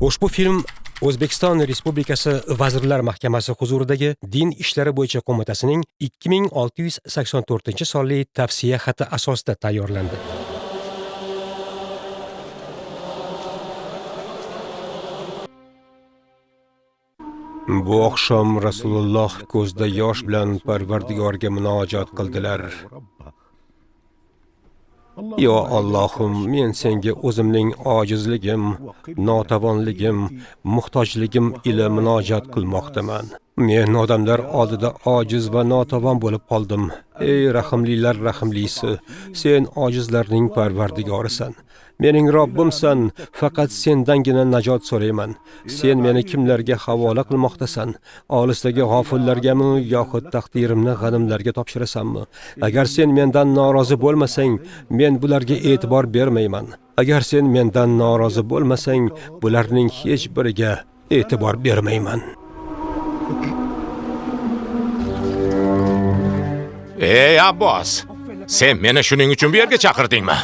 Ushbu film O'zbekiston Respublikasi Vazirlar Mahkamasi huzuridagi Din ishlari bo'yicha qo'mitasining 2684-sonli tavsiya xati asosida tayyorlandi. Bu oqshom Rasululloh ko'zda yosh bilan Parvardigorga munojat qildilar. Yo Allohim, men senga o'zimning ojizligim, notavonligim, muhtojligim ila munojat qilmoqdaman. Men odamlar oldida ojiz va notavon bo'lib qoldim. Ey rahimlilar rahimlisi, sen ojizlarning Parvardigorisan. Mening Robbimsan, faqat sendangina najot so'rayman. Sen meni kimlarga havola qilmoqdasan? Olisdagi g'ofillargami yoxud taqdirimni g'animlarga topshirasanmi? Agar sen mendan norozi bo'lmasang, men bularga e'tibor bermayman. Agar sen mendan norozi bo'lmasang, bularning hech biriga e'tibor bermayman. Ey Abbos, sen meni shuning uchun bu yerga chaqirdingmi?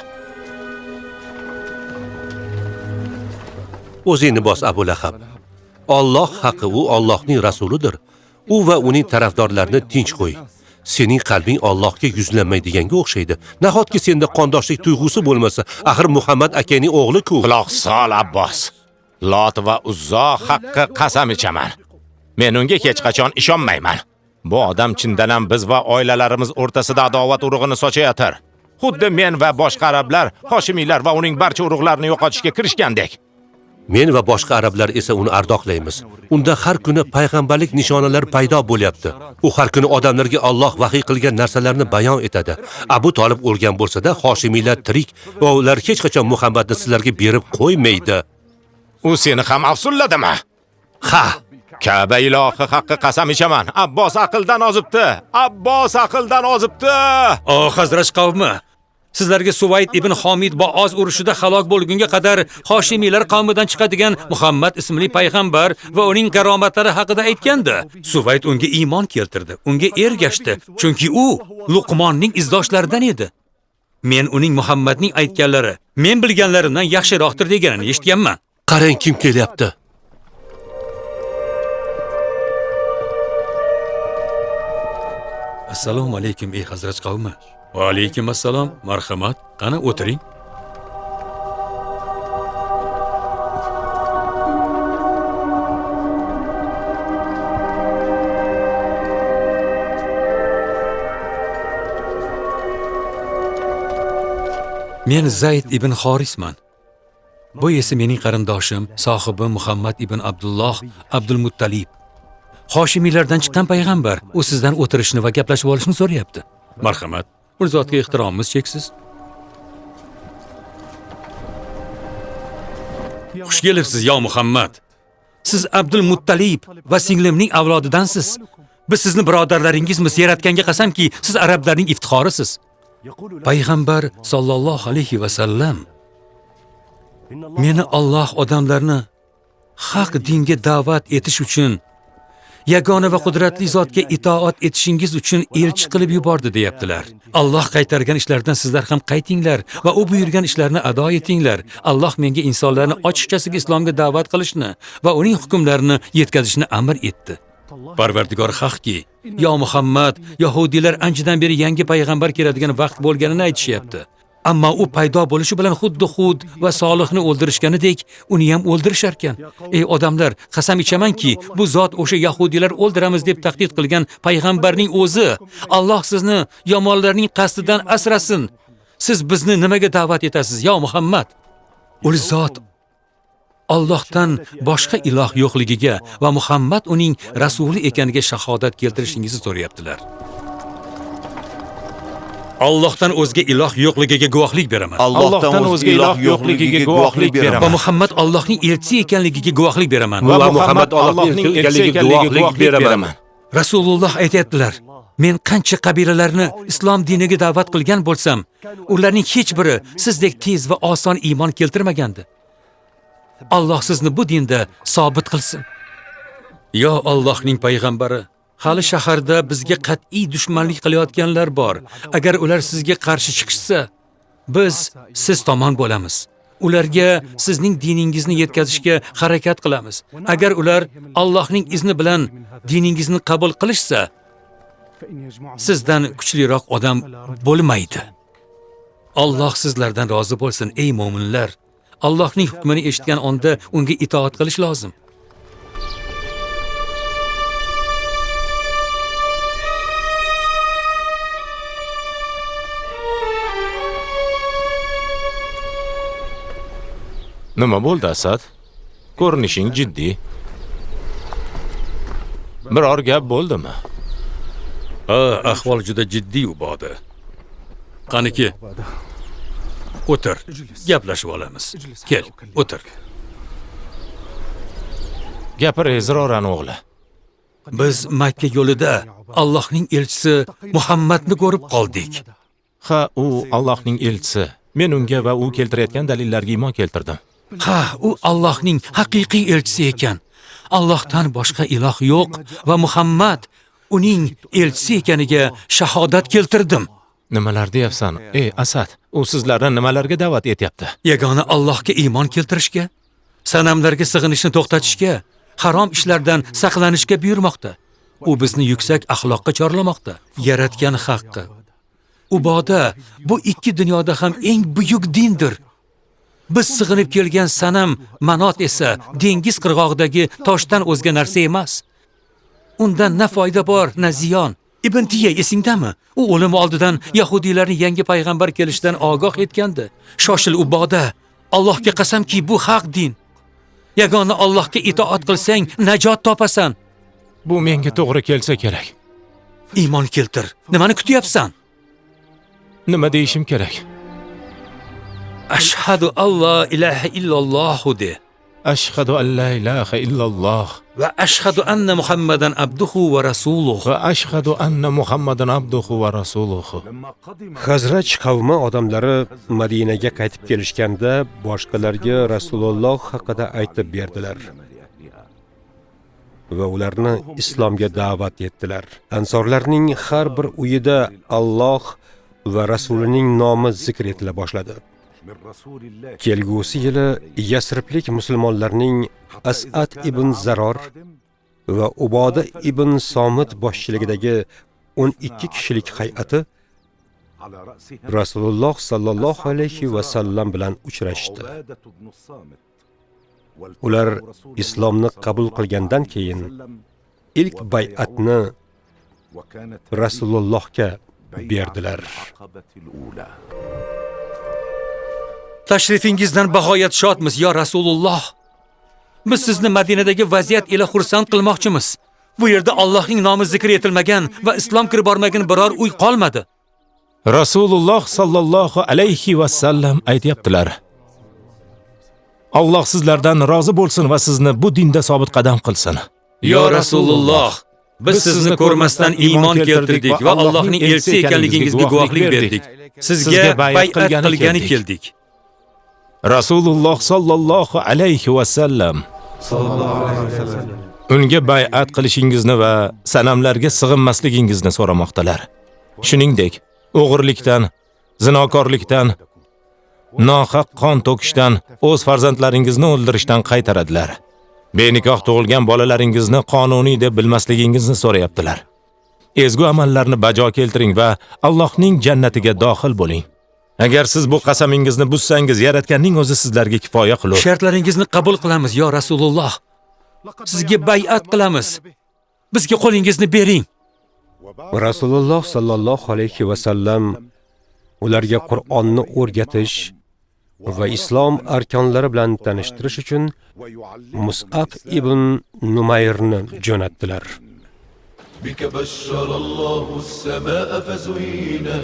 O'zingni bos Abu Lahab. Alloh haqi u Allohning rasulidir. U va uning tarafdorlarini tinch qo'y. Sening qalbing Allohga yuzlanmaydiganga o'xshaydi. Nahotki senda qondoshlik tuyg'usi bo'lmasa, axir Muhammad akaning o'g'li-ku. Quloq sol Abbos. Lot va Uzzo haqqi qasam ichaman. Men unga hech qachon ishonmayman. Bu odam chindan ham biz va oilalarimiz o'rtasida adovat urug'ini sochayotir. Xuddi men va boshqa arablar, Hoshimiylar va uning barcha urug'larini yo'qotishga kirishgandek. Men va boshqa arablar esa uni ardoqlaymiz. Unda har kuni payg'ambarlik nishonalari paydo bo'lyapti. U har kuni odamlarga Alloh vahiy qilgan narsalarni bayon etadi. Abu Talib o'lgan bo'lsa-da, Hoshimiylar tirik va ular hech qachon Muhammadni sizlarga berib qo'ymaydi. U seni ham afsulladimi? Ha, Ka'ba ilohi haqqi qasam ichaman. Abbos aqldan ozibdi. Abbos aqldan ozibdi. O Hazrat qavmi, sizlarga Suvayd ibn Homid Bo'oz urushida halok bo'lgunga qadar Hoshimiylar qavmidan chiqadigan Muhammad ismli payg'ambar va uning karomatlari haqida aytgandi. Suvayd unga iymon keltirdi, unga ergashdi, chunki u Luqmonning izdoshlaridan edi. Men uning Muhammadning aytganlari, men bilganlarimdan yaxshiroqdir deganini eshitganman. qarang kim kelyapti. Assalomu alaykum ey Hazrat qavmi. Va alaykum assalom, marhamat, qani o'tiring. Men Zayd ibn Xorisman. Bu esa mening qarindoshim, sohibim Muhammad ibn Abdulloh Abdul Muttalib. Hoshimiylardan chiqqan payg'ambar. U sizdan o'tirishni va gaplashib olishni so'rayapti. Marhamat. Bu zotga ehtiromimiz cheksiz. Xush kelibsiz yo Muhammad. Siz Abdul Muttalib va singlimning avlodidansiz. Biz sizni birodarlaringizmiz, yaratganga qasamki, siz arablarning iftixorisiz. Payg'ambar sollallohu alayhi va sallam meni Alloh odamlarni haq dinga da'vat etish uchun, yagona va qudratli zotga itoat etishingiz uchun elchi qilib yubordi deyaptilar. Alloh qaytargan ishlardan sizlar ham qaytinglar va u buyurgan ishlarni ado etinglar. Alloh menga insonlarni ochiqchasiga islomga da'vat qilishni va uning hukmlarini yetkazishni amr etdi. Parvardigor haqki, yo Muhammad, Yahudilar anchadan beri yangi payg'ambar keladigan vaqt bo'lganini aytishyapti. Ammo u paydo bo'lishi bilan xuddi Hud va Solihni o'ldirishganidek, uni ham o'ldirishar ekan. Ey odamlar, qasam ichamanki, bu zot o'sha Yahudilar o'ldiramiz deb tahdid qilgan payg'ambarning o'zi. Alloh sizni yomonlarning qasdidan asrasin. Siz bizni nimaga da'vat etasiz, yo Muhammad? Ul zot Allohdan boshqa iloh yo'qligiga va Muhammad uning rasuli ekaniga shahodat keltirishingizni so'rayaptilar. Allohdan o'zga iloh yo'qligiga guvohlik beraman. Allohdan o'zga iloh yo'qligiga guvohlik beraman. Va Muhammad Allohning elchisi ekanligiga guvohlik beraman. Va Muhammad Allohning elchisi ekanligiga guvohlik beraman. Rasululloh aytayaptilar: Men qancha qabilalarni islom diniga da'vat qilgan bo'lsam, ularning hech biri sizdek tez va oson iymon keltirmagandi. Alloh sizni bu dinda sobit qilsin. Yo Allohning payg'ambari, hali shaharda bizga qat'iy dushmanlik qilayotganlar bor. Agar ular sizga qarshi chiqishsa, biz siz tomon bo'lamiz. ularga sizning diningizni yetkazishga harakat qilamiz. Agar ular Allohning izni bilan diningizni qabul qilishsa, sizdan kuchliroq odam bo'lmaydi. Alloh sizlardan rozi bo'lsin, ey mu'minlar. Allohning hukmini eshitgan onda unga itoat qilish lozim. Nima bo'ldi, Asad? Ko'rinishing jiddiy. Biror gap bo'ldimi? Ahvol juda jiddiy Uboda. Qaniki, o'tir, gaplashib olamiz. Kel, o'tir. Gapir, Ezroran o'g'li. Biz Makka yo'lida Allohning elchisi Muhammadni ko'rib qoldik. Ha, u Allohning elchisi. Men unga va u keltirayotgan dalillarga iymon keltirdim. Ha, u Allohning haqiqiy elchisi ekan. Allohdan boshqa iloh yo'q va Muhammad uning elchisi ekaniga shahodat keltirdim. Nimalar deyapsan? Ey Asad, u sizlarni nimalarga da'vat etyapti? Yagona Allohga iymon keltirishga, sanamlarga sig'inishni to'xtatishga, harom ishlardan saqlanishga buyurmoqda. U bizni yuksak axloqqa chorlamoqda. Yaratgan haqqi. Uboda, bu ikki dunyoda ham eng buyuk dindir. Biz sig'inib kelgan sanam Manot esa dengiz qirg'og'idagi toshdan o'zga narsa emas. Undan na foyda bor, na ziyon. Ibn Tiya esingdami? U o'limi oldidan yahudiylarning yangi payg'ambar kelishidan ogoh etgandi. Shoshil Uboda, Allohga qasamki bu haq din. Yagona Allohga itoat qilsang najot topasan. Bu menga to'g'ri kelsa kerak. Iymon keltir. Nimani kutyapsan? Nima deyishim kerak? Ashhadu alla ilaha illalloh de. Ashhadu an la ilaha illalloh Va ashhadu anna Muhammadan abduhu va rasuluhu. va ashhadu anna Muhammadan abduhu va rasuluhu. Hazraj qavmi odamlari Madinaga qaytib kelishganda boshqalarga Rasululloh haqida aytib berdilar va ularni islomga da'vat etdilar. Ansorlarning har bir uyida Alloh va rasulining nomi zikr etila boshladi. Kelgusi yili Yasriblik musulmonlarning As'ad ibn Zaror va Uboda ibn Somit boshchiligidagi 12 kishilik hay'ati Rasululloh sallallohu alayhi va sallam bilan uchrashdi. Ular islomni qabul qilgandan keyin ilk bay'atni Rasulullohga berdilar. Tashrifingizdan bag'oyat shodmiz, yo Rasululloh. Biz sizni Madinadagi vaziyat ila xursand qilmoqchimiz. Bu yerda Allohning nomi zikr etilmagan va islom kirib bormagan biror uy qolmadi. Rasululloh sallallohu alayhi va sallam aytibdilar: Alloh sizlardan rozi bo'lsin va sizni bu dinda sobit qadam qilsin. Yo Rasululloh, biz sizni ko'rmasdan iymon keltirdik va Allohning elchisi ekanligingizga guvohlik berdik. Sizga bay'at qilgani keldik. Rasululloh sallallohu alayhi va sallam unga bay'at qilishingizni va sanamlarga sig'inmasligingizni so'ramoqdalar. Shuningdek, o'g'irlikdan, zinokorlikdan, nohaq qon to'kishdan, o'z farzandlaringizni o'ldirishdan qaytaradilar. Benikoh tug'ilgan bolalaringizni qonuniy deb bilmasligingizni so'rayaptilar. Ezgu amallarni bajo keltiring va Allohning jannatiga dohil bo'ling. Agar siz bu qasamingizni buzsangiz, Yaratganning o'zi sizlarga kifoya qilur. Shartlaringizni qabul qilamiz, yo Rasululloh. Sizga bay'at qilamiz. Bizga qo'lingizni bering. Rasululloh sallallohu alayhi va sallam ularga Qur'onni o'rgatish va islom arkonlari bilan tanishtirish uchun Mus'ab ibn Numayrni jo'natdilar. بك بشر الله السماء فزينا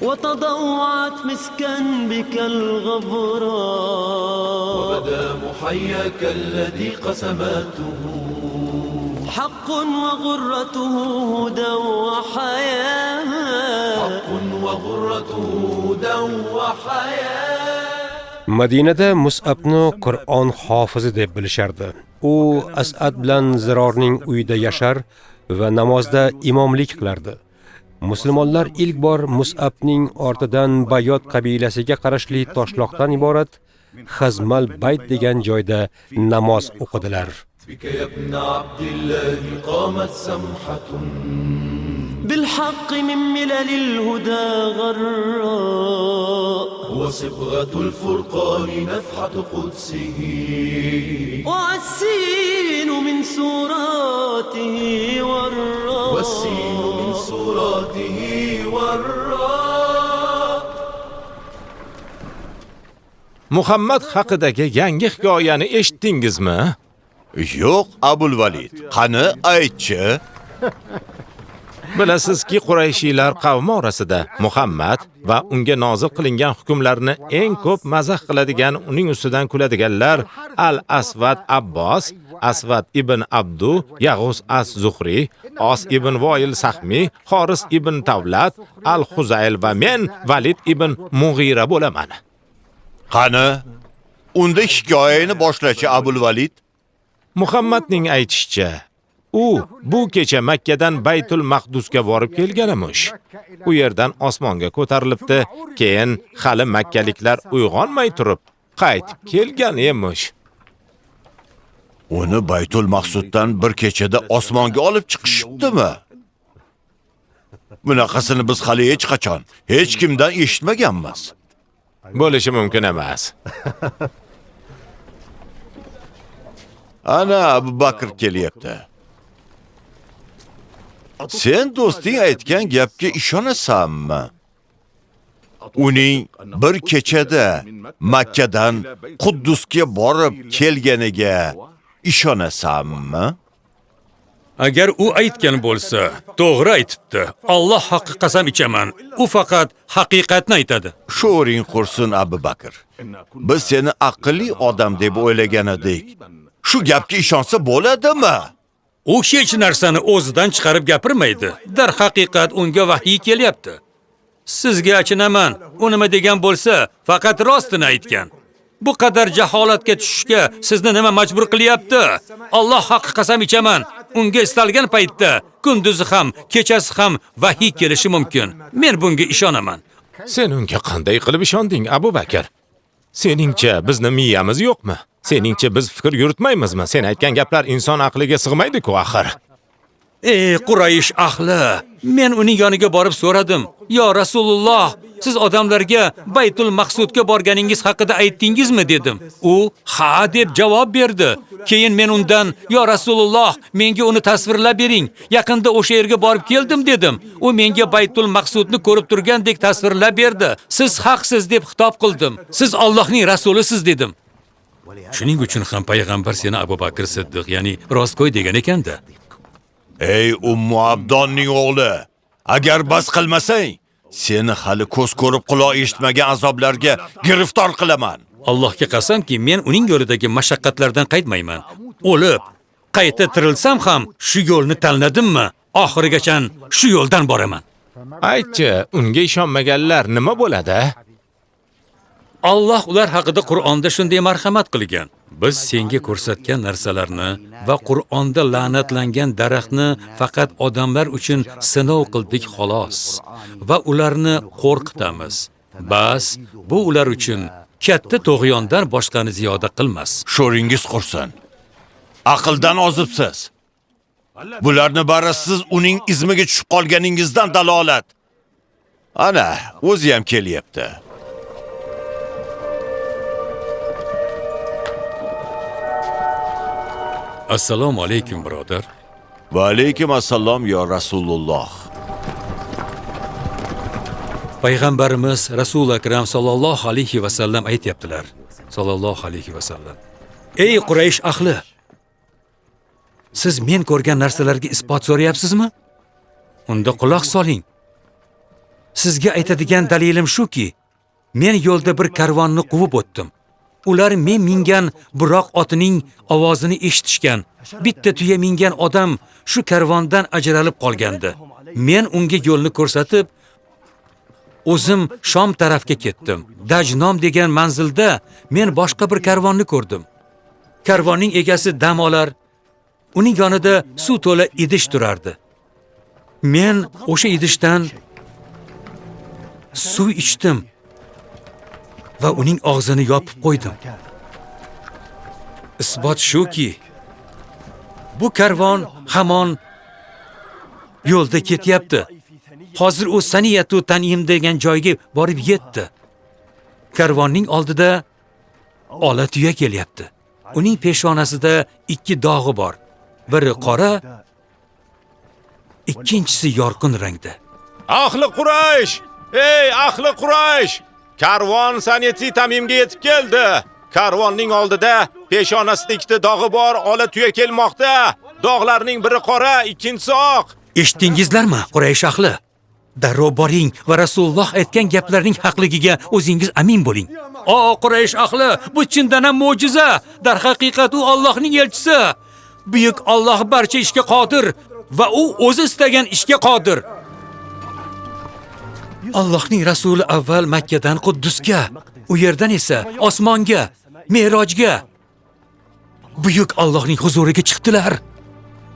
وتضوعت مسكا بك الغبراء وبدا محياك الذي قسمته حق وغرته هدى وحياة حق وغرته هدى وحياة. Madinada Mus'abni Qur'on hofizi deb bilishardi. U As'ad bilan Zirorning uyida yashar va namozda imomlik qilardi. Musulmonlar ilk bor Mus'abning ortidan Bayot qabilasiga qarashli toshloqdan iborat Xazmal Bayt degan joyda namoz o'qidilar. بك يا ابن عبد الله قامت سمحة بالحق من ملل الهدى غراء وصبغة الفرقان نفحة قدسه والسين من سوراته والراء والسين من سوراته والراء Muhammad haqidagi yangi hikoyani eshitdingizmi? Yo'q, Abul Valid. Qani aytchi? Bilasizki, Qurayshiylar qavmi orasida Muhammad va unga nozil qilingan hukmlarni eng ko'p mazah qiladigan, uning ustidan kuladiganlar Al-Asvad Abbos, Asvad ibn Abdu, Yag'us as-Zuhri, Os ibn Voil Sahmi, Xoris ibn Tavlat, Al-Huzayl va men Valid ibn Mughira bo'laman. Qani, unda hikoyani boshlachi Abul Valid. Muhammadning aytishicha, u bu kecha Makkadan Baytul Maqdusga borib kelganimish. U yerdan osmonga ko'tarilibdi, keyin hali makkaliklar uyg'onmay turib qaytib kelgan emish. Uni Baytul Maqsuddan bir kechada osmonga olib chiqishibdimi? Bunaqasini biz hali hech qachon hech kimdan eshitmaganmiz. Bo'lishi mumkin emas. Ana Abu Bakr kelyapti. Sen do'sting aytgan gapga ishonasanmi? Uning bir kechada Makkadan Quddusga borib kelganiga ishonasanmi? Agar u aytgan bo'lsa, to'g'ri aytibdi. Alloh haqqi qasam ichaman. U faqat haqiqatni aytadi. Sho'ring qursin Abu Bakr. Biz seni aqlli odam deb o'ylagan edik. Shu gapga ishonsa bo'ladimi? U hech narsani o'zidan chiqarib gapirmaydi. Dar haqiqat unga vahiy kelyapti. Sizga achinaman. U nima degan bo'lsa, faqat rostini aytgan. Bu qadar jaholatga tushishga sizni nima majbur qilyapti? Alloh haqqi qasam ichaman. Unga istalgan paytda kunduzi ham, kechasi ham vahiy kelishi mumkin. Men bunga ishonaman. Sen unga qanday qilib ishonding, Abu Bakr? Seningcha bizni miyamiz yo'qmi? Seningcha biz fikr yuritmaymizmi? Sen aytgan gaplar inson aqliga sig'maydi-ku axir. Ey Quraysh ahli, men uning yoniga borib so'radim. Yo Rasululloh, siz odamlarga Baytul Maqsudga borganingiz haqida aytdingizmi dedim. U ha deb javob berdi. Keyin men undan, "Yo Rasululloh, menga uni tasvirlab bering. Yaqinda o'sha yerga borib keldim" dedim. U menga Baytul Maqsudni ko'rib turgandek tasvirlab berdi. "Siz haqsiz" deb xitob qildim. "Siz Allohning rasulisiz" dedim. Shuning uchun ham payg'ambar seni Abu Bakr Siddiq, ya'ni rostgo'y degan ekanda. Ey Ummu Abdonning o'g'li, agar bas qilmasang, seni hali ko'z ko'rib quloq eshitmagan azoblarga giriftor qilaman. Allohga qasamki, men uning yo'lidagi mashaqqatlardan qaytmayman. O'lib, qayta tirilsam ham shu yo'lni tanladimmi, oxirigacha shu yo'ldan boraman. Aytchi, unga ishonmaganlar nima bo'ladi? Alloh ular haqida Qur'onda shunday marhamat qilgan. Biz senga ko'rsatgan narsalarni va Qur'onda la'natlangan daraxtni faqat odamlar uchun sinov qildik xolos va ularni qo'rqitamiz. Bas, bu ular uchun katta tug'yondan boshqani ziyoda qilmas. Sho'ringiz qursin. Aqldan ozibsiz. Bularni bari siz uning izmiga tushib qolganingizdan dalolat. Ana, o'zi ham kelyapti. Assalomu alaykum birodar. Va alaykum assalom yo Rasululloh. Payg'ambarimiz Rasul akram sallallohu alayhi va sallam aytibdilar. Sallallohu alayhi va sallam. Ey Quraysh ahli! Siz men ko'rgan narsalarga isbot so'rayapsizmi? Unda quloq soling. Sizga aytadigan dalilim shuki, men yo'lda bir karvonni quvib o'tdim. Ular men mingan Buroq otining ovozini eshitishgan. Bitta tuya mingan odam shu karvondan ajralib qolgandi. Men unga yo'lni ko'rsatib, o'zim Shom tarafga ketdim. Dajnom degan manzilda men boshqa bir karvonni ko'rdim. Karvonning egasi dam olar, uning yonida suv to'la idish turardi. Men o'sha idishdan suv ichdim va uning og'zini yopib qo'ydim. Isbot shuki, bu karvon hamon yo'lda ketyapti. Hozir u Saniyatu Tanim degan joyga borib yetdi. Karvonning oldida ola tuya kelyapti. Uning peshonasida 2 dog'i bor. Biri qora, ikkinchisi yorqin rangda. Ahli Quraysh! Ey ahli Quraysh! Karvon Saniyati Tamimga yetib keldi. Karvonning oldida peshonasida 2 dog'i bor ola tuya kelmoqda. Dog'larning biri qora, ikkinchisi oq. Eshitdingizlarmi, Quraysh ahli? Darrov boring va Rasululloh aytgan gaplarning haqligiga o'zingiz amin bo'ling. O Quraysh ahli, bu chindan ham mo'jiza. Dar haqiqat u Allohning elchisi. Buyuk Alloh barcha ishga qodir va u o'zi istagan ishga qodir. Allohning rasuli avval Makka dan Quddusga, u yerdan esa osmonga, Me'rojga, buyuk Allohning huzuriga chiqdilar.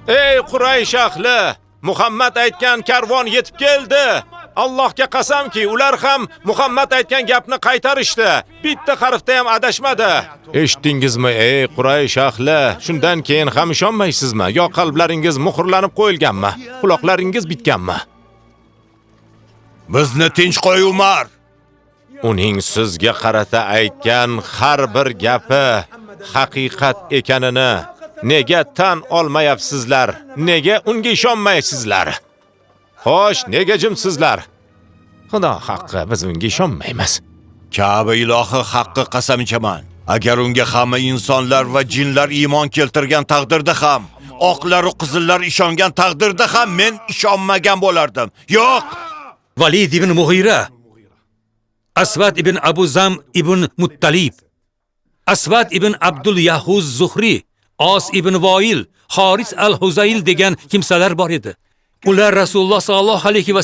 Ey Quraysh ahli, Muhammad aytgan karvon yetib keldi. Allohga qasamki, ular ham Muhammad aytgan gapni qaytarishdi. Bitta harfda ham adashmadi. Eshitdingizmi, ey Quraysh ahli? Shundan keyin ham ishonmaysizmi? Yo qalblaringiz muhrlanib qo'yilganmi? Quloqlaringiz bitganmi? Bizni tinch qo'y Umar. Uning sizga qarata aytgan har bir gapi haqiqat ekanini nega tan olmayapsizlar? Nega unga ishonmaysizlar? Xo'sh, nega jimsizlar? Xudo haqqi, biz unga ishonmaymiz. Ka'ba ilohi haqqi qasam ichaman. Agar unga hamma insonlar va jinlar iymon keltirgan taqdirda ham, oqlar va qizillar ishongan taqdirda ham men ishonmagan bo'lardim. Yo'q. Valid ibn Mughira, Asvad ibn Abu Zam ibn Muttalib, Asvad ibn Abdul Yahuz Zuhri, Os ibn Voil, Haris al-Huzayl degan kimsalar bor edi. Ular Rasululloh sallallohu alayhi va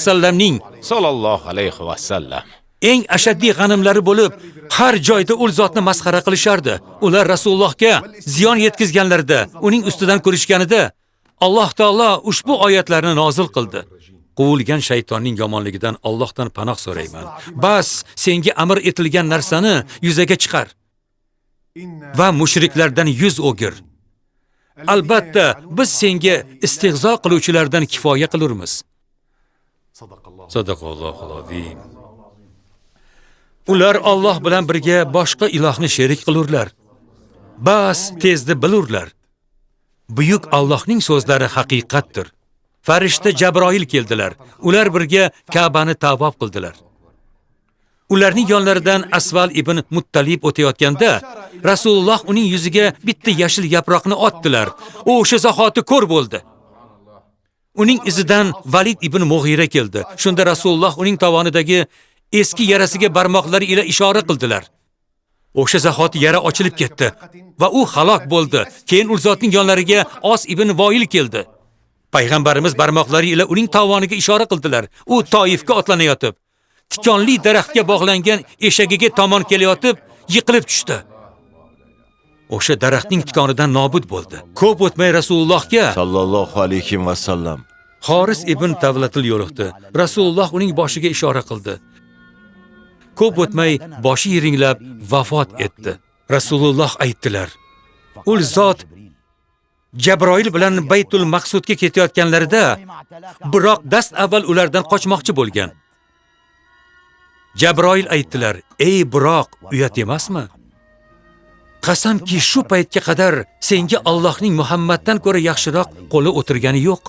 sallam eng ashaddiy g'animlari bo'lib, har joyda ul zotni masxara qilishardi. Ular Rasulullohga ziyon yetkazganlarida, uning ustidan ko'rishganida Alloh taolo ushbu oyatlarni nozil qildi. Quvilgan shaytonning yomonligidan Allohdan panoh so'rayman. Bas, senga amr etilgan narsani yuzaga chiqar va mushriklardan yuz o'gir. Albatta, biz senga istihzo qiluvchilardan kifoya qilurmiz. Sadaqallohul azim. Ular Alloh bilan birga boshqa ilohni sherik qilurlar. Bas, tezda bilurlar. Buyuk Allohning so'zlari haqiqatdir. Farishta Jabroil keldilar. Ular birga Ka'bani tavof qildilar. Ularning yonlaridan Asval ibn Muttalib o'tayotganda Rasululloh uning yuziga bitta yashil yaproqni otdilar. U o'sha zahoti ko'r bo'ldi. Uning izidan Valid ibn Mughira keldi. Shunda Rasululloh uning tovonidagi eski yarasiga barmoqlari ila ishora qildilar. O'sha zahoti yara ochilib ketdi va u halok bo'ldi. Keyin u zotning yonlariga Os ibn Voil keldi. Payg'ambarimiz barmoqlari ila uning tovoniga ishora qildilar. U Toifga otlanayotib, tikonli daraxtga bog'langan eshagiga tomon kelayotib, yiqilib tushdi. O'sha daraxtning tikonidan nobud bo'ldi. Ko'p o'tmay Rasulullohga Sallallohu alayhi va sallam Haris ibn Tavlatil yo'liqdi. Rasululloh uning boshiga ishora qildi. Ko'p o'tmay boshi yiringlab vafot etdi. Rasululloh aytdilar: "Ul zot Jabroil bilan Baytul Maqsudga ketayotganlarida, biroq dast avval ulardan qochmoqchi bo'lgan. Jabroil aytdilar: "Ey biroq, uyat emasmi? Qasamki, shu paytga qadar senga Allohning Muhammaddan ko'ra yaxshiroq qo'li o'tirgani yo'q."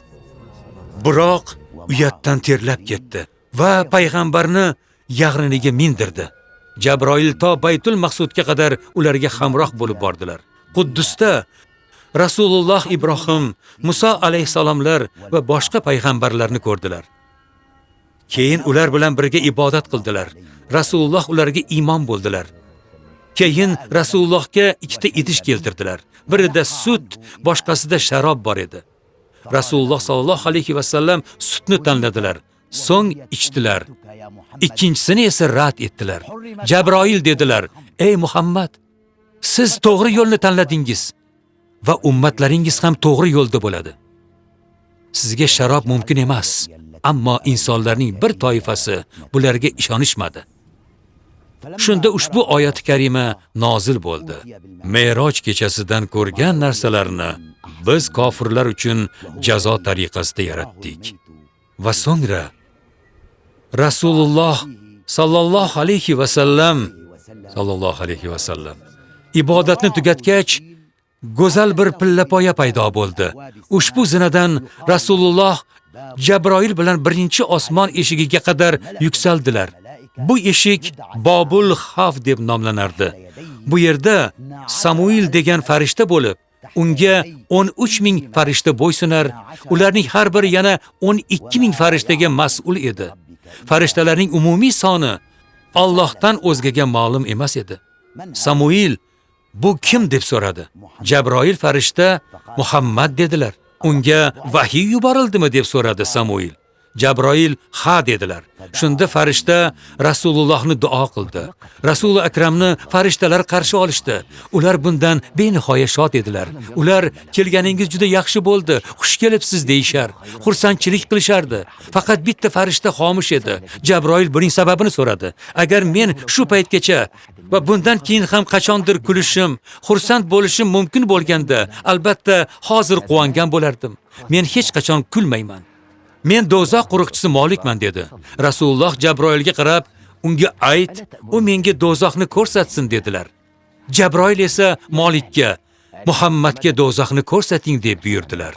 Biroq uyatdan terlab ketdi va payg'ambarni yag'riniga mindirdi. Jabroil to Baytul Maqsudga qadar ularga hamroh bo'lib bordilar. Quddusda Rasululloh Ibrohim, Musa alayhisalomlar va boshqa payg'ambarlarni ko'rdilar. Keyin ular bilan birga ibodat qildilar. Rasululloh ularga iymon bo'ldilar. Keyin Rasulullohga ikkita idish keltirdilar. Birida sut, boshqasida sharob bor edi. Rasululloh sallallohu alayhi va sallam sutni tanladilar. So'ng ichdilar. Ikkinchisini esa rad etdilar. Jabroil dedilar: "Ey Muhammad, siz to'g'ri yo'lni tanladingiz va ummatlaringiz ham to'g'ri yo'lda bo'ladi." Sizga sharob mumkin emas. Ammo insonlarning bir toifasi bularga ishonishmadi. Shunda ushbu oyat karima nozil bo'ldi. Me'roj kechasidan ko'rgan narsalarni biz kofirlar uchun jazo tariqasida yaratdik. Va so'ngra Rasululloh sallallohu alayhi va sallam ibodatni tugatgach go'zal bir pillapoya paydo bo'ldi. Ushbu zinadan Rasululloh Jabroil bilan birinchi osmon eshigiga qadar yuksaldilar. Bu eshik Bobul Xaf deb nomlanardi. Bu yerda Samuil degan farishta bo'lib, unga 13,000 farishta bo'ysunar, ularning har biri yana 12,000 farishtaga mas'ul edi. Farishtalarning umumiy soni Allohdan o'zgaga ma'lum emas edi. Samuil bu kim deb so'radi. Jabroil farishta Muhammad dedilar. Unga vahiy yuborildimi deb so'radi Samuil. Jabroil ha dedilar. Shunda farishta Rasulullohni duo qildi. Rasuli akramni farishtalar qarshi olishdi. Ular bundan benihoya shod edilar. Ular kelganingiz juda yaxshi bo'ldi, xush kelibsiz deyshar, xursandchilik qilishardi. Faqat bitta farishta xomush edi. Jabroil buning sababini so'radi. Agar men shu paytgacha va bundan keyin ham qachondir kulishim, xursand bo'lishim mumkin bo'lganda, albatta hozir quvongan bo'lardim. Men hech qachon kulmayman. Men do'zax qo'riqchisi Molikman dedi. Rasululloh Jabroilga qarab, unga ayt, u menga do'zaxni ko'rsatsin dedilar. Jabroil esa Molikka, Muhammadga do'zaxni ko'rsating deb buyurdilar.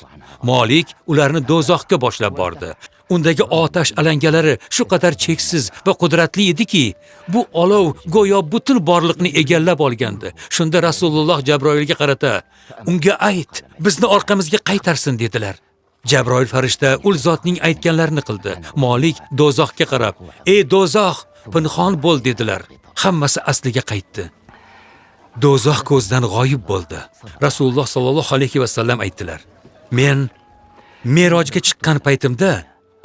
Molik ularni do'zaxga boshlab bordi. Undagi otash alangalari shu qadar cheksiz va qudratli ediki, bu olov go'yo butun borliqni egallab olgandi. Shunda Rasululloh Jabroilga qarata, unga ayt, bizni orqamizga qaytarsin dedilar. Jabroil farishta ul zotning aytganlarini qildi. Molik do'zaxga qarab, "Ey do'zax, pinhon bo'l" dedilar. Hammasi asliga qaytdi. Do'zax ko'zdan g'oyib bo'ldi. Rasululloh sallallohu alayhi va sallam aytdilar: "Men Me'rojga chiqqan paytimda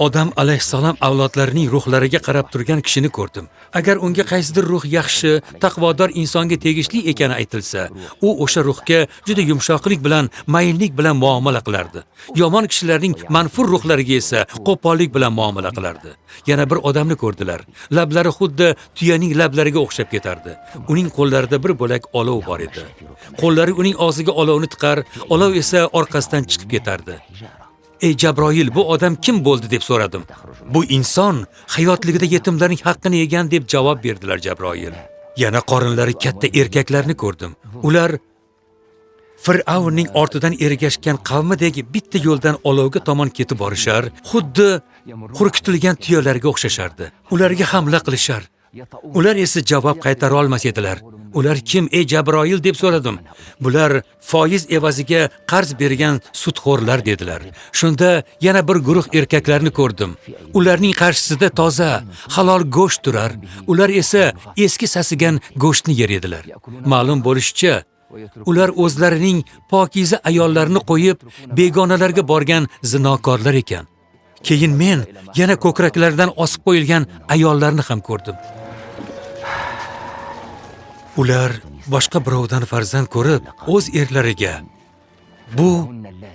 Odam alayhissalom avlodlarining ruhlariga qarab turgan kishini ko'rdim. Agar unga qaysidir ruh yaxshi, taqvodor insonga tegishli ekani aytilsa, u o'sha ruhga juda yumshoqlik bilan, mayillik bilan muomala qilardi. Yomon kishilarning manfur ruhlariga esa qo'pollik bilan muomala qilardi. Yana bir odamni ko'rdilar. Lablari xuddi tuyaning lablariga o'xshab ketardi. Uning qo'llarida bir bo'lak olov bor edi. Qo'llari uning og'ziga olovni tiqar, olov esa orqasidan chiqib ketardi. Ey Jabroil, bu odam kim bo'ldi deb so'radim. Bu inson hayotligida yetimlarning haqqini yegan deb javob berdilar Jabroil. Yana qorinlari katta erkaklarni ko'rdim. Ular Fir'avnning ortidan ergashgan qavmidagi bitta yo'ldan olovga tomon ketib borishar, xuddi hurkitilgan tuyalarga o'xshashardi. Ularga hamla qilishar. Ular esa javob qaytara olmas edilar. Ular kim ey Jabroil deb so'radim. Bular foiz evaziga qarz bergan sudxo'rlar dedilar. Shunda yana bir guruh erkaklarni ko'rdim. Ularning qarshisida toza, halol go'sht turar. Ular esa eski sasigan go'shtni yer edilar. Ma'lum bo'lishicha, ular o'zlarining pokiza ayollarini qo'yib, begonalarga borgan zinokorlar ekan. Keyin men yana ko'kraklaridan osib qo'yilgan ayollarni ham ko'rdim. Ular boshqa birovdan farzand ko'rib, o'z erlariga bu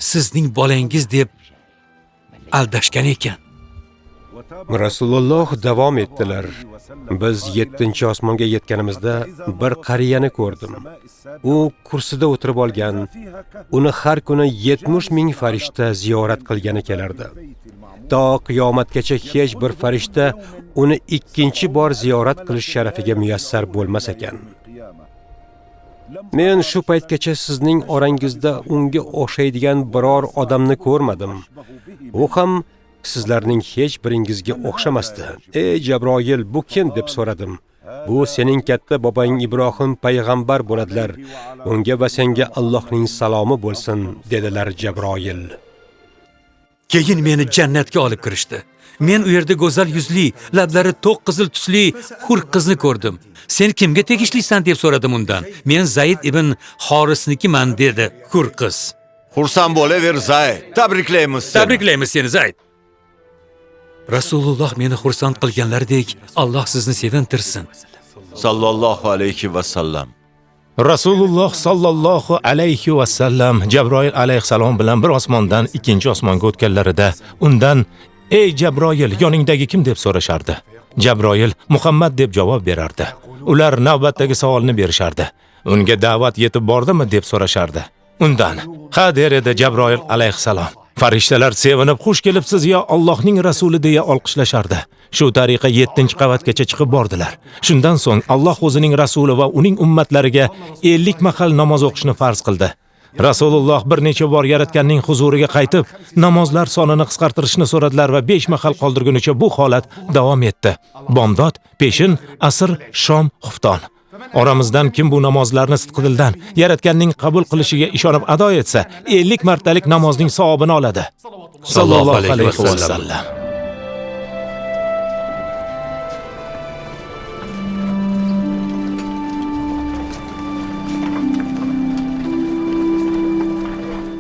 sizning bolangiz deb aldashgan ekan. Rasululloh davom etdilar. Biz 7-chi osmonga yetganimizda bir qariyani ko'rdim. U kursida o'tirib olgan. Uni har kuni 70,000 farishta ziyorat qilgani kelardi. To qiyomatgacha hech bir farishta uni ikkinchi bor ziyorat qilish sharafiga muyassar bo'lmas ekan. Men shu paytgacha sizning orangizda unga o'xshaydigan biror odamni ko'rmadim. U ham sizlarning hech biringizga o'xshamasdi. Ey Jabroil, bu kim deb so'radim. Bu sening katta bobong Ibrohim payg'ambar bo'ladilar. Unga va senga Allohning salomi bo'lsin, dedilar Jabroil. Keyin meni jannatga olib kirishdi. Men u yerda go'zal yuzli, lablari to'q qizil tusli hur qizni ko'rdim. Sen kimga tegishlisan deb so'radim undan. Men Zayd ibn Horisnikiman dedi hur qiz. Xursand bo'laver Zayd. Tabriklaymiz seni. Tabriklaymiz seni Zayd. Rasululloh meni xursand qilganlaridek, Alloh sizni sevintirsin. Sallallohu alayhi va sallam. Rasululloh sallallohu alayhi va sallam Jabroil alayhisalom bilan bir osmondan ikkinchi osmonga o'tganlarida undan: "Ey Jabroil, yoningdagi kim?" deb so'rashardi. Jabroil Muhammad deb javob berardi. Ular navbatdagi savolni berishardi. Unga da'vat yetib bordimi deb so'rashardi. Undan: "Ha" der edi Jabroil alayhisalom. Farishtalar sevinib, "Xush kelibsiz ya Allohning rasuli" deya olqishlashardi. Shu tariqa 7-qavatgacha chiqib bordilar. Shundan so'ng Alloh o'zining rasuli va uning ummatlariga 50 mahal namoz o'qishni farz qildi. Rasululloh bir necha bor yaratganning huzuriga qaytib, namozlar sonini qisqartirishni so'radilar va 5 mahal qoldirgunicha bu holat davom etdi. Bomdod, peshin, asr, shom, xufton. Oramizdan kim bu namozlarni sidqidildan yaratganning qabul qilishiga ishonib ado etsa, 50 martalik namozning savobini oladi. Sallallohu alayhi va sallam.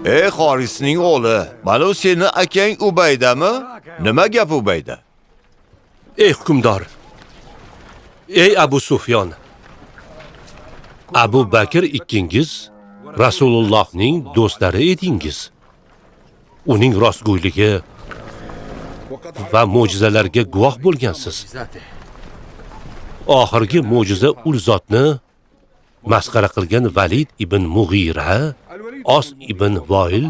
Ey Xorisning o'g'li, mana seni akang Ubaydami? Nima gap Ubayda? Ey hukmdor. Ey Abu Sufyon. Abu Bakr ikkingiz Rasulullohning do'stlari edingiz. Uning rostgo'yligi va mo'jizalarga guvoh bo'lgansiz. Oxirgi mo'jiza ul zotni masxara qilgan Valid ibn Mughira, Os ibn Voil,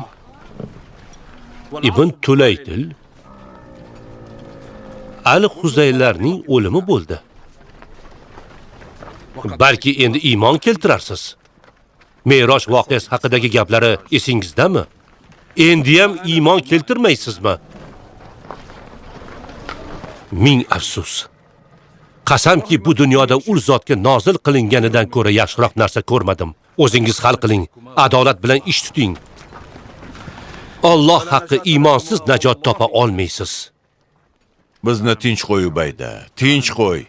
ibn Tulaytil, Al-Huzaylarning o'limi bo'ldi. Balki endi iymon keltirarsiz. Me'roj voqeasi haqidagi gaplari esingizdami? Endi ham iymon keltirmaysizmi? Ming afsus. Qasamki bu dunyoda ul zotga nozil qilinganidan ko'ra yaxshiroq narsa ko'rmadim. O'zingiz hal qiling, adolat bilan ish tuting. Alloh haqqi iymonsiz najot topa olmaysiz. Bizni tinch qo'y Ubayda, tinch qo'y.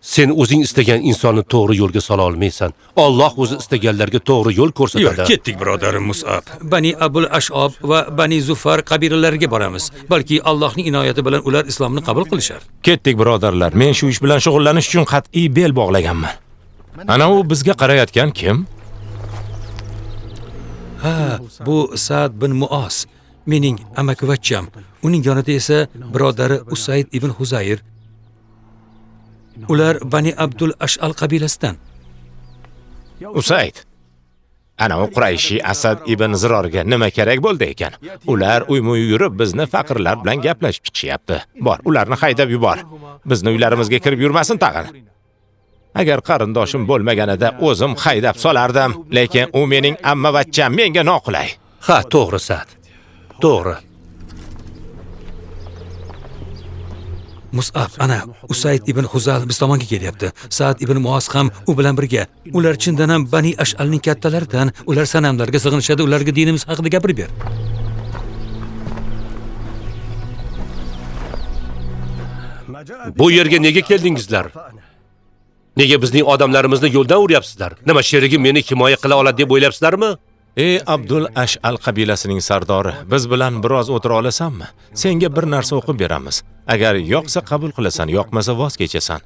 Sen o'zing istagan insonni to'g'ri yo'lga sola olmaysan. Alloh o'zi istaganlarga to'g'ri yo'l Yo'q, ko'rsatadi. ketdik birodarim Mus'ab. Bani Abul Ash'ab va Bani Zufar qabilalariga boramiz. Balki Allohning inoyati bilan ular islomni qabul qilishar. Ketdik birodarlar. Men shu ish bilan shug'ullanish uchun qat'iy bel bog'laganman. Ana u bizga qarayotgan kim? Ha, bu Sa'd bin Mu'oz, mening amakivachcham. Uning yonida esa birodari Usayd ibn Huzayr. Ular Bani Abdul Ash'al qabilasidan. Usayd. Ana u Qurayshi Asad ibn Zirorga nima kerak bo'ldi ekan? Ular uy-mo'y yurib bizni faqirlar bilan gaplashib chiqishyapti. Bor, ularni haydab yubor. Bizni uylarimizga kirib yurmasin tag'in. Agar qarindoshim bo'lmaganida o'zim haydab solardim, lekin u mening ammavachcham, menga noqulay. Ha, to'g'ri Sa'd. To'g'ri. Mus'ab, ana Usayd ibn Huzal biz tomonga kelyapti. Sa'd ibn Mu'oz ham u bilan birga. Ular chindan ham Bani Ash'alning kattalaridan. Ular sanamlarga sig'inishadi, ularga dinimiz haqida gapirib ber. Bu yerga nega keldingizlar? Nega bizning odamlarimizni yo'ldan uryapsizlar? Nima sherigim meni himoya qila oladi deb o'ylayapsizlarmi? Ey Abdul Ash'al qabilasining sardori, biz bilan biroz o'tira olasanmi? Senga bir narsa o'qib beramiz. Agar yoqsa qabul qilasan, yoqmasa voz kechasan.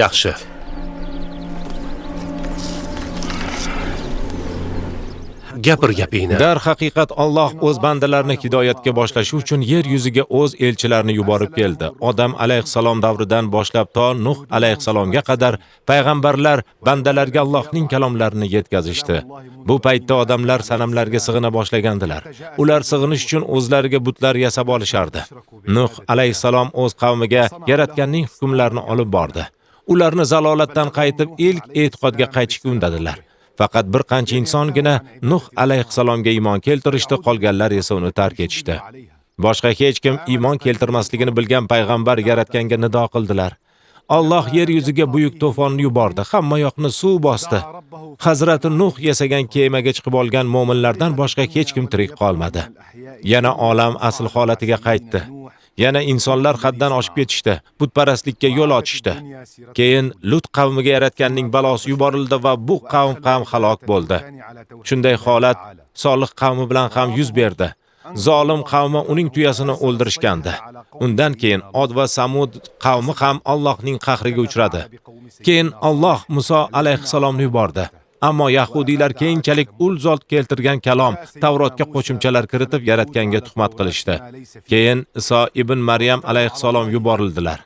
Yaxshi. Gapir gapingni. Dar haqiqat Alloh o'z bandalarini hidoyatga boshlashi uchun yer yuziga o'z elchilarini yuborib keldi. Odam alayhisalom davridan boshlab to Nuh alayhisalomga qadar payg'ambarlar bandalarga Allohning kalomlarini yetkazishdi. Bu paytda odamlar sanamlarga sig'ina boshlagandilar. Ular sig'inish uchun o'zlariga butlar yasab olishardi. Nuh alayhisalom o'z qavmiga yaratganning hukmlarini olib bordi. Ularni zalolatdan qaytib ilk e'tiqodga qaytishga undadilar. Faqat bir qancha insongina Nuh alayhisalomga iymon keltirishdi, qolganlar esa uni tark etishdi. Boshqa hech kim iymon keltirmasligini bilgan payg'ambar yaratganga nido qildilar. Alloh yer yuziga buyuk to'fonni yubordi, hamma yoqni suv bosdi. Hazrati Nuh yasagan kemaga chiqib olgan mu'minlardan boshqa hech kim tirik qolmadi. Yana olam asl holatiga qaytdi. Yana insonlar haddan oshib ketishdi, butparastlikka yo'l ochishdi. Keyin Lut qavmiga yaratganning balosi yuborildi va bu qavm halok bo'ldi. Shunday holat Solih qavmi bilan ham yuz berdi. zolim qavmi uning tuyasini o'ldirishgandi. Undan keyin Od va Samud qavmi ham Allohning qahriga uchradi. Keyin Alloh Muso alayhisalomni yubordi. Ammo yahudiylar keyinchalik ul zot keltirgan kalom, Tavrotga qo'shimchalar kiritib yaratganga tuhmat qilishdi. Keyin Iso ibn Maryam alayhisalom yuborildilar.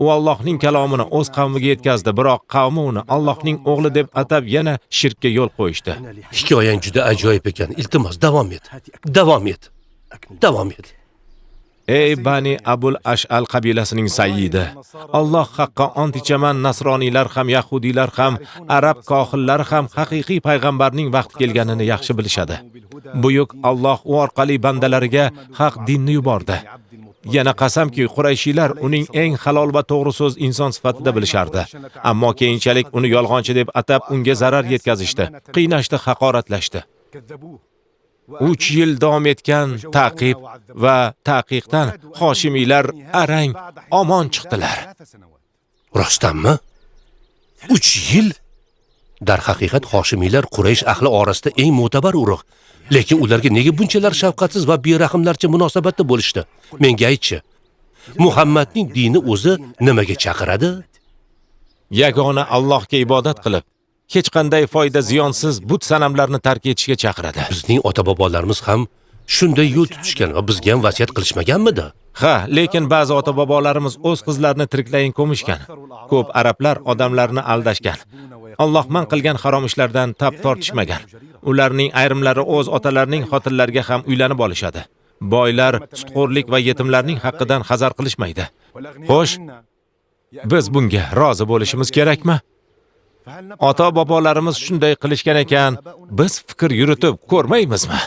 U Allohning kalomini o'z qavmiga yetkazdi, biroq qavmi uni Allohning o'g'li deb atab yana shirkka yo'l qo'yishdi. Hikoyang juda ajoyib ekan. Iltimos, davom et. Davom et. Davom et. Ey Bani Abul Ash'al qabilasining sayyidi, Alloh haqqa ant ichaman, nasroniylar ham, yahudiylar ham, arab kohillar ham haqiqiy payg'ambarning vaqti kelganini yaxshi bilishadi. Buyuk Alloh u orqali bandalariga haq dinni yubordi. Yana qasamki, Qurayshiylar uning eng halol va to'g'ri so'z inson sifatida bilishardi. Ammo keyinchalik uni yolg'onchi deb atab unga zarar yetkazishdi, qiynashdi, haqoratlashdi. 3 yil davom etgan ta'qib va taqiqdan Hoshimiylar arang omon chiqdilar. Rostdanmi? 3 yil? Dar haqiqat Hoshimiylar Quraysh ahli orasida eng mo'tabar urug'. Lekin ularga nega bunchalar shafqatsiz va berahmlarcha munosabatda bo'lishdi? Menga aytchi. Muhammadning dini o'zi nimaga chaqiradi? Yagona Allohga ibodat qilib, hech qanday foyda ziyonsiz but sanamlarni tark etishga chaqiradi. Bizning ota-bobolarimiz ham shunday yo'l tutishgan va bizga ham vasiyat qilishmaganmidi? Ha, lekin ba'zi ota-bobolarimiz o'z qizlarini tiriklayin ko'mishgan. Ko'p arablar odamlarni aldashgan. Alloh man qilgan harom ishlardan tap tortishmagan. Ularning ayrimlari o'z otalarining xotinlariga ham uylanib olishadi. Boylar sutxo'rlik va yetimlarning haqqidan hazar qilishmaydi. Xo'sh, biz bunga rozi bo'lishimiz kerakmi? Ota-bobolarimiz shunday qilishgan ekan, biz fikr yuritib ko'rmaymizmi?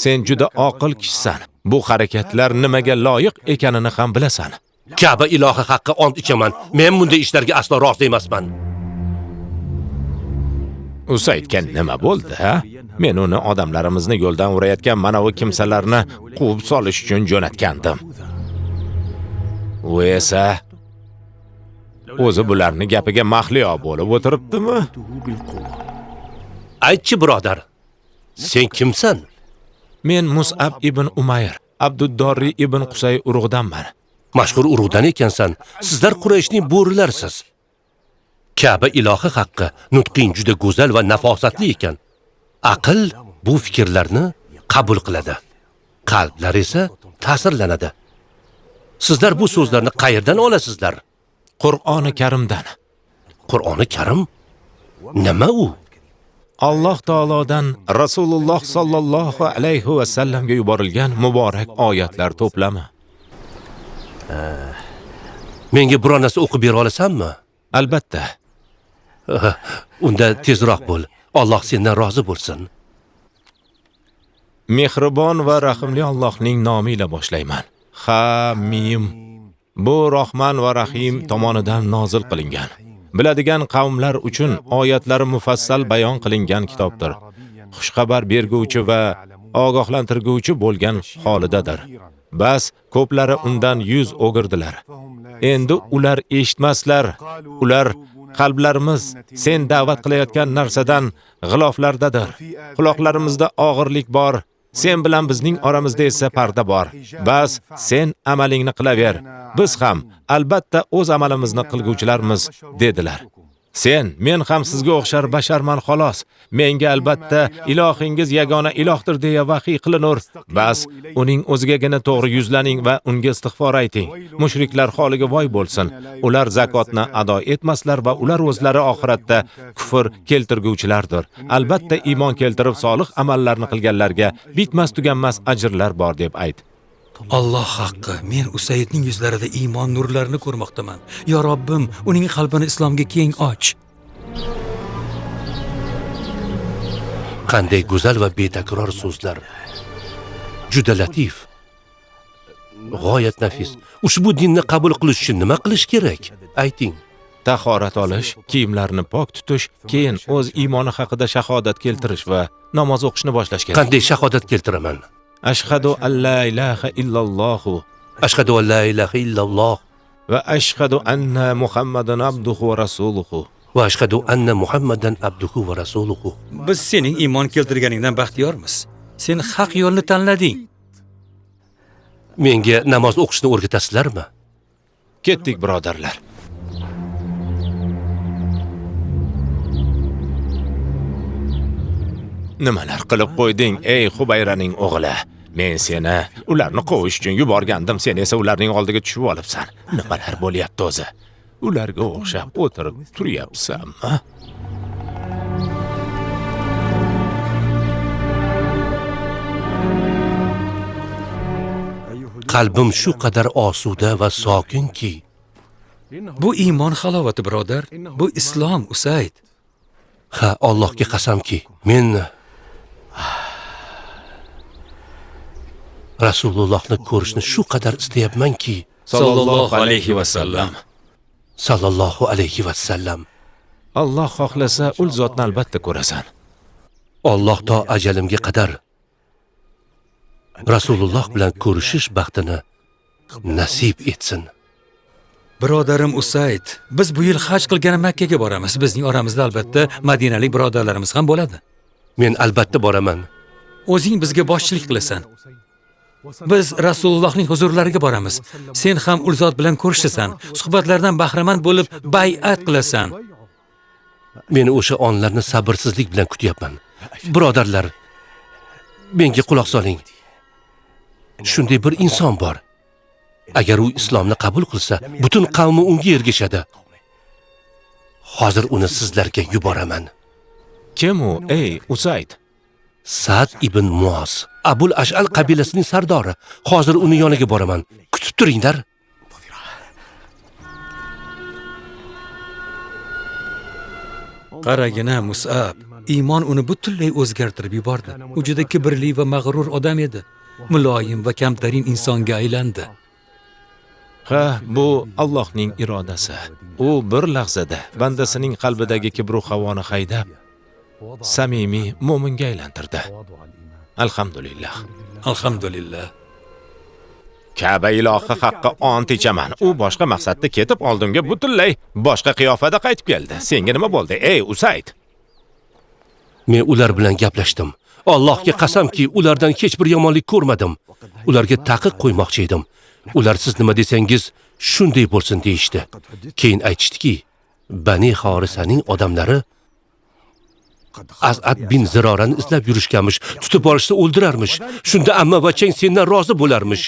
Sen juda oqil kishisan. Bu harakatlar nimaga loyiq ekanini ham bilasan. Ka'ba ilohi haqqa ont ichaman. Men bunday ishlarga aslo rozi emasman. Usaydgan nima bo'ldi, ha? Men uni odamlarimizni yo'ldan urayotgan mana bu kimsalarni quvib solish uchun jo'natgandim. U esa o'zi bularni gapiga mahliyo bo'lib o'tiribdimi? Aytchi birodar, sen kimsan? Men Mus'ab ibn Umayr, Abduddorri ibn Qusay urug'idanman. Mashhur urug'dan ekansan. Sizlar Qurayshning bo'rilarsiz. Ka'ba ilohi haqqi nutqing juda go'zal va nafosatli ekan. Aql bu fikrlarni qabul qiladi. Qalblar esa ta'sirlanadi. Sizlar bu so'zlarni qayerdan olasizlar? Qur'oni Karimdan. Qur'oni Karim? Nima u? Alloh taolodan Rasululloh sallallohu alayhi va sallamga yuborilgan muborak oyatlar to'plami. Menga biror narsa o'qib bera olasanmi? Albatta. Unda tezroq bo'l. Alloh sendan rozi bo'lsin. Mehribon va rahimli Allohning nomiga boshlayman. Hamim. Bu Rahman va Rahim tomonidan nozil qilingan. Biladigan qavmlar uchun oyatlari mufassal bayon qilingan kitobdir. Xushxabar berguvchi va ogohlantirguvchi bo'lgan holidadir. Bas ko'plari undan yuz o'girdilar. Endi ular eshitmaslar. Ular qalblarimiz sen da'vat qilayotgan narsadan g'iloflardadir. Quloqlarimizda og'irlik bor. Sen bilan bizning oramizda esa parda bor. Bas sen amalingni qilaver. Biz ham albatta o'z amalimizni qilguvchilarmiz dedilar. Sen, men ham sizga o'xshar basharman xolos. Menga albatta ilohingiz yagona ilohdir deya vahiy qilinur. Bas uning o'zigagina to'g'ri yuzlaning va unga istig'for ayting. Mushriklar holiga voy bo'lsin. Ular zakotni ado etmaslar va ular o'zlari oxiratda kufr keltirguvchilardir. Albatta iymon keltirib solih amallarni qilganlarga bitmas tuganmas ajrlar bor deb ayt. Alloh haqqi, men Usaydning yuzlarida iymon nurlarini ko'rmoqdaman. Yo Robbim, uning qalbini islomga keng och. Qanday go'zal va betakror so'zlar. Juda latif. G'oyat nafis. Ushbu dinni qabul qilish uchun nima qilish kerak? Ayting. Tahorat olish, kiyimlarni pok tutish, keyin o'z iymoni haqida shahodat keltirish va namoz o'qishni boshlash kerak. Qanday shahodat keltiraman? Ashhadu an la ilaha illalloh Ashhadu an la ilaha illalloh va ashhadu anna Muhammadan abduhu va rasuluhu. Va ashhadu anna Muhammadan abduhu va rasuluhu. Biz sening iymon keltirganingdan baxtiyormiz. Sen haq yo'lni tanlading. Menga namoz o'qishni o'rgatasizlarmi? Ketdik, birodarlar. Nimalar qilib qo'yding, ey Xubayraning o'g'li? Men seni ularni qo'vish uchun yuborgandim, sen esa ularning oldiga tushib olibsan. Nimalar bo'lyapti o'zi? Ularga o'xshab o'tirib turyapsanmi? Qalbim shu qadar osuda va sokinki, Bu iymon halovati, birodar. Bu islom, Usayd. ha, Allohga qasamki, men Rasulullohni ko'rishni shu qadar istayapmanki, Sallallohu alayhi va sallam. sallallohu alayhi va sallam. Alloh xohlasa, ul zotni albatta ko'rasan. Alloh to ajalimga qadar Rasululloh bilan ko'rishish baxtini nasib etsin. Birodarim Usayd, biz bu yil haj qilgani Makkaga boramiz. Bizning oramizda albatta Madinalik birodarlarimiz ham bo'ladi. Men albatta boraman. O'zing bizga boshchilik qilasan. Biz Rasulullohning huzurlariga boramiz. Sen ham ul zot bilan ko'rishasan, suhbatlardan bahramand bo'lib bay'at qilasan. Men o'sha onlarni sabrsizlik bilan kutyapman. Birodarlar, menga quloq soling. Shunday bir inson bor. Agar u islomni qabul qilsa, butun qavmi unga ergashadi. Hozir uni sizlarga yuboraman. Kim u, ey Usayd? Sa'd ibn Muoz, Abul Ash'al qabilasining sardori. Hozir uni yoniga boraman. Kutib turinglar. Qaragina Mus'ab, iymon uni butunlay o'zgartirib yubordi. U juda kibrli va mag'rur odam edi. Muloyim va kamtarin insonga aylandi. Ha, bu Allohning irodasi. U bir lahzada bandasining qalbidagi kibr va havoni haydab, samimiy mo'minga aylantirdi. Alhamdulillah. Alhamdulillah. Ka'ba ilohi haqqa ont ichaman. U boshqa maqsadda ketib oldimga butunlay boshqa qiyofada qaytib keldi. Senga nima bo'ldi, ey Usayd? Men ular bilan gaplashdim. Allohga qasamki, ulardan hech bir yomonlik ko'rmadim. Ularga taqiq qo'ymoqchi edim. Ular siz nima desangiz, shunday bo'lsin deyishdi. Keyin aytishdiki, Bani Horisaning odamlari As'ad bin Zirorani izlab yurishganmish, tutib olishsa o'ldirarmish. Shunda amma va chang sendan rozi bo'larmish.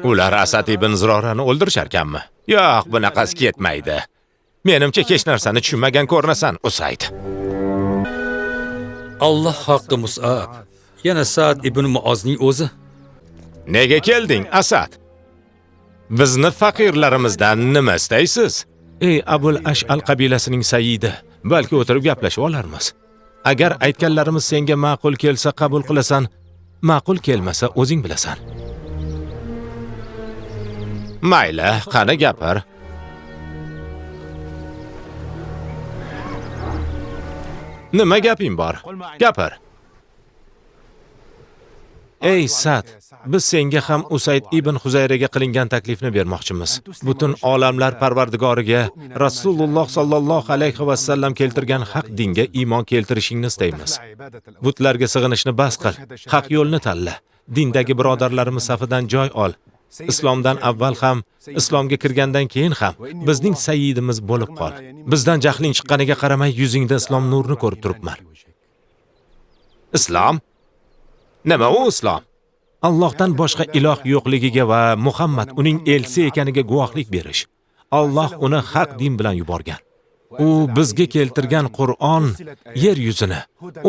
Ular Asad ibn Zirorani o'ldirisharkanmi? Yo'q, bunaqasi ketmaydi. Menimcha hech narsani tushunmagan ko'rinasan, Usayd. Alloh haqqi Mus'ab. Yana Sa'd ibn Muozning o'zi. Nega kelding, Asad? Bizni faqirlarimizdan nima istaysiz? Ey Abul Ash'al qabilasining sayyidi, balki o'tirib gaplashib olarmiz. Agar aytganlarimiz senga ma'qul kelsa qabul qilasan, ma'qul kelmasa o'zing bilasan. Mayli, qani gapir. Nima gaping bor? Gapir. Ey Sa'd, biz senga ham Usayd ibn Huzayraga qilingan taklifni bermoqchimiz. Butun olamlar Parvardigoriga Rasululloh sallallohu alayhi va sallam keltirgan haq dinga iymon keltirishingni istaymiz. Butlarga sig'inishni bas qil, haq yo'lni tanla. Dindagi birodarlarimiz safidan joy ol. Islomdan avval ham, islomga kirgandan keyin ham bizning sayyidimiz bo'lib qol. Bizdan jahling chiqqaniga qaramay yuzingda islom nurini ko'rib turibman. Islom? Nima u islom? Allohdan boshqa iloh yo'qligiga va Muhammad uning elchisi ekaniga guvohlik berish. Alloh uni haq din bilan yuborgan. U bizga keltirgan Qur'on yer yuzini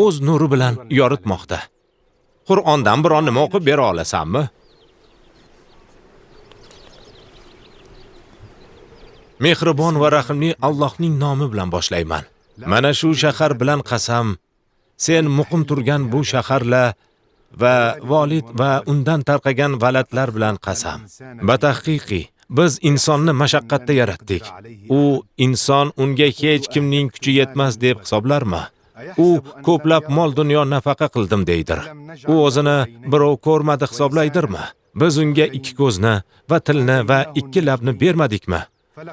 o'z nuri bilan yoritmoqda. Qur'ondan biron nima o'qib bera olasanmi? Mehribon va rahimli Allohning nomi bilan boshlayman. Mana shu shahar bilan qasam, sen muqim turgan bu shaharla va volid va undan tarqagan valadlar bilan qasam. Batahqiqiy, biz insonni mashaqqatda yaratdik. U inson unga hech kimning kuchi yetmas deb hisoblarmi? U ko'plab mol dunyo nafaqa qildim deydir. U o'zini birov ko'rmadi hisoblaydirmi? Biz unga ikki ko'zni va tilni va ikki labni bermadikmi?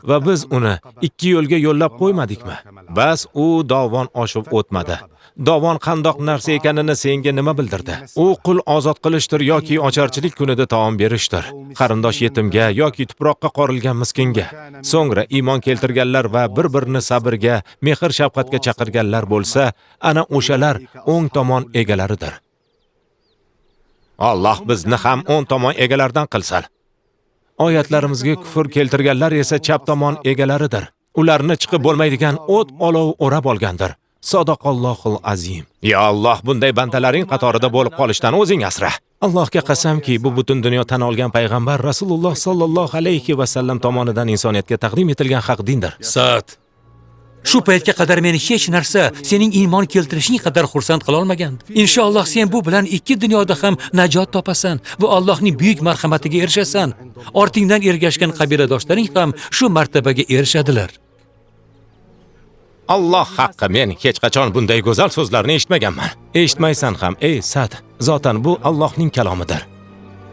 Va biz uni ikki yo'lga yo'llab qo'ymadikmi? Bas u dovon oshib o'tmadi. Dovon qandoq narsa ekanini senga nima bildirdi? U qul ozod qilishdir yoki ocharchilik kunida taom berishdir. Qarindosh yetimga yoki tuproqqa qorilgan miskinga. So'ngra iymon keltirganlar va bir-birini sabrga, mehr-shafqatga chaqirganlar bo'lsa, ana o'shalar o'ng tomon egalaridir. Alloh bizni ham o'ng tomon egalaridan qilsin. Oyatlarimizga kufr keltirganlar esa chap tomon egalaridir. Ularni chiqib bo'lmaydigan o't olov o'rab olgandir. Sadaqallohul azim. Ya Alloh, bunday bandalaring qatorida bo'lib qolishdan o'zing asra. Allohga qasamki, bu butun dunyo tan olgan payg'ambar Rasululloh sallallohu alayhi va sallam tomonidan insoniyatga taqdim etilgan haq dindir. Sa'd, shu paytga qadar meni hech narsa sening iymon keltirishing qadar xursand qila olmagan. Inshaalloh sen bu bilan ikki dunyoda ham najot topasan va Allohning buyuk marhamatiga erishasan. Ortingdan ergashgan qabiladoshlaring ham shu martabaga erishadilar. Alloh haqqi, men hech qachon bunday go'zal so'zlarni eshitmaganman. Eshitmaysan ham, ey Sa'd. Zotan bu Allohning kalomidir.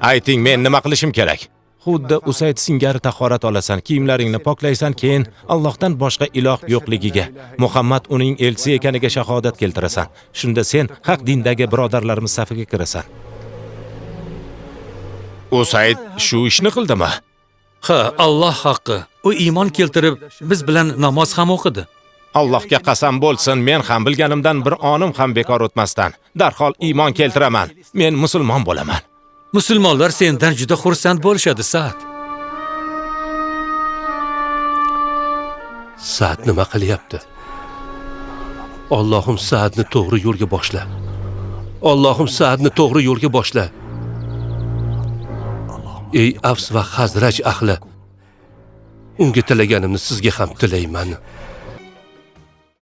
Ayting, men nima qilishim kerak? Xuddi Usayd singari tahorat olasan, kiyimlaringni poklaysan, keyin Allohdan boshqa iloh yo'qligiga, Muhammad uning elchisi ekaniga shahodat keltirasan. Shunda sen haq dindagi birodarlarimiz safiga kirasan. Usayd shu ishni qildimi? Ha, Alloh haqqi. U iymon keltirib, biz bilan namoz ham o'qidi. Allohga qasam bo'lsin, men ham bilganimdan bir onim ham bekor o'tmasdan darhol iymon keltiraman. Men musulmon bo'laman. Musulmonlar sendan juda xursand bo'lishadi, Sa'd. Sa'd nima qilyapti? Allohim Sa'dni to'g'ri yo'lga boshla. Allohim Sa'dni to'g'ri yo'lga boshla. Ey Avs va Xazraj ahli, unga tilaganimni sizga ham tilayman.